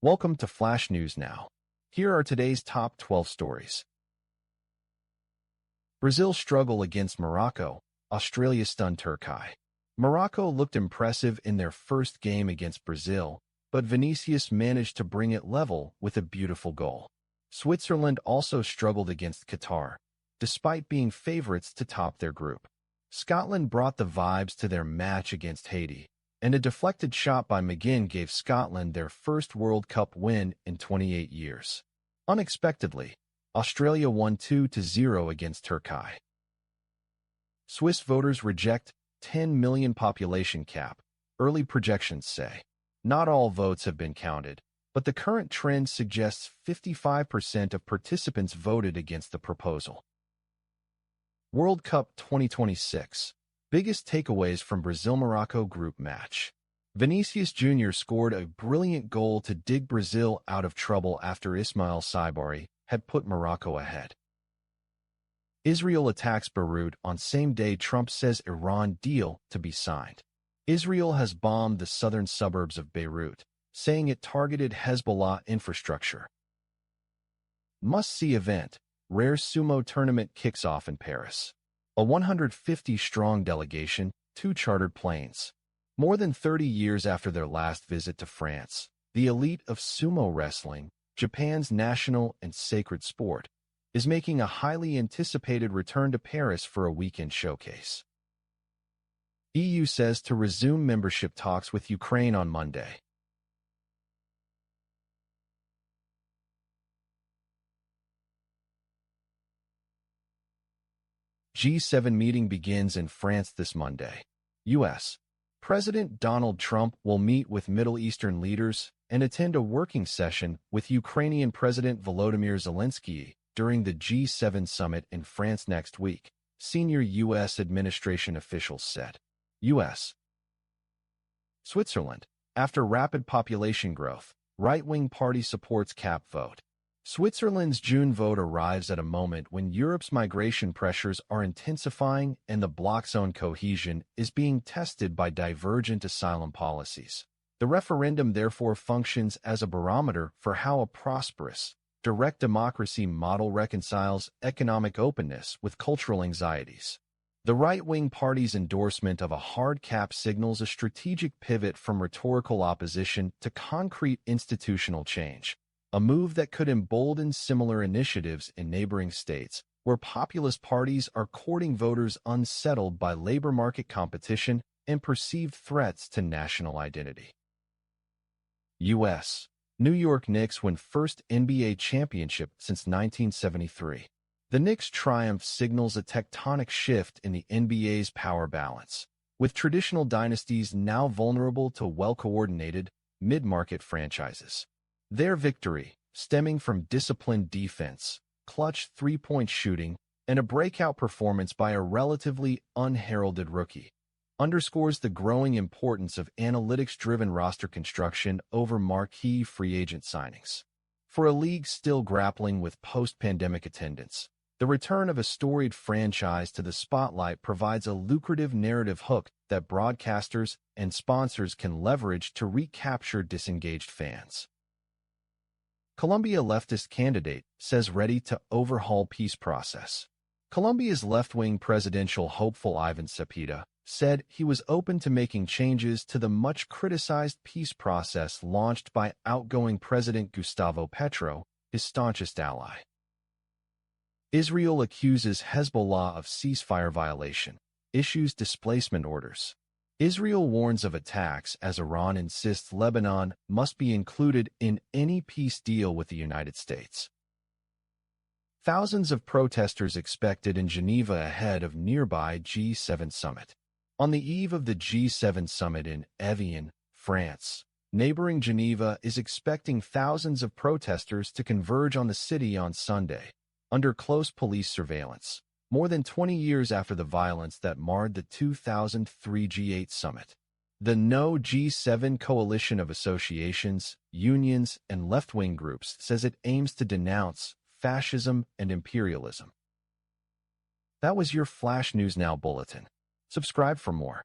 Welcome to Flash News Now. Here are today's top 12 stories. Brazil struggle against Morocco. Australia stunned Turkiye. Morocco looked impressive in their first game against Brazil, but Vinicius managed to bring it level with a beautiful goal. Switzerland also struggled against Qatar, despite being favorites to top their group. Scotland brought the vibes to their match against Haiti, and a deflected shot by McGinn gave Scotland their first World Cup win in 28 years. Unexpectedly, Australia won 2-0 against Turkiye. Swiss voters reject 10 million population cap, early projections say. Not all votes have been counted, but the current trend suggests 55% of participants voted against the proposal. World Cup 2026. Biggest takeaways from Brazil-Morocco group match. Vinicius Jr. scored a brilliant goal to dig Brazil out of trouble after Ismail Saibari had put Morocco ahead. Israel attacks Beirut on same day Trump says Iran deal to be signed. Israel has bombed the southern suburbs of Beirut, saying it targeted Hezbollah infrastructure. Must-see event. Rare sumo tournament kicks off in Paris. A 150-strong delegation, 2 chartered planes. More than 30 years after their last visit to France, the elite of sumo wrestling, Japan's national and sacred sport, is making a highly anticipated return to Paris for a weekend showcase. EU says to resume membership talks with Ukraine on Monday. G7 meeting begins in France this Monday. U.S. President Donald Trump will meet with Middle Eastern leaders and attend a working session with Ukrainian President Volodymyr Zelensky during the G7 summit in France next week, senior U.S. administration officials said. U.S. Switzerland. After rapid population growth, right-wing party supports cap vote. Switzerland's June vote arrives at a moment when Europe's migration pressures are intensifying and the bloc's own cohesion is being tested by divergent asylum policies. The referendum therefore functions as a barometer for how a prosperous, direct democracy model reconciles economic openness with cultural anxieties. The right-wing party's endorsement of a hard cap signals a strategic pivot from rhetorical opposition to concrete institutional change, a move that could embolden similar initiatives in neighboring states, where populist parties are courting voters unsettled by labor market competition and perceived threats to national identity. U.S. New York Knicks win first NBA championship since 1973. The Knicks' triumph signals a tectonic shift in the NBA's power balance, with traditional dynasties now vulnerable to well-coordinated, mid-market franchises. Their victory, stemming from disciplined defense, clutch three-point shooting, and a breakout performance by a relatively unheralded rookie, underscores the growing importance of analytics-driven roster construction over marquee free agent signings. For a league still grappling with post-pandemic attendance, the return of a storied franchise to the spotlight provides a lucrative narrative hook that broadcasters and sponsors can leverage to recapture disengaged fans. Colombia leftist candidate says ready to overhaul peace process. Colombia's left-wing presidential hopeful Ivan Cepeda said he was open to making changes to the much-criticized peace process launched by outgoing President Gustavo Petro, his staunchest ally. Israel accuses Hezbollah of ceasefire violation, issues displacement orders. Israel warns of attacks as Iran insists Lebanon must be included in any peace deal with the United States. Thousands of protesters expected in Geneva ahead of nearby G7 summit. On the eve of the G7 summit in Evian, France, neighboring Geneva is expecting thousands of protesters to converge on the city on Sunday, under close police surveillance, more than 20 years after the violence that marred the 2003 G8 summit. The No G7 coalition of associations, unions, and left-wing groups says it aims to denounce fascism and imperialism. That was your Flash News Now bulletin. Subscribe for more.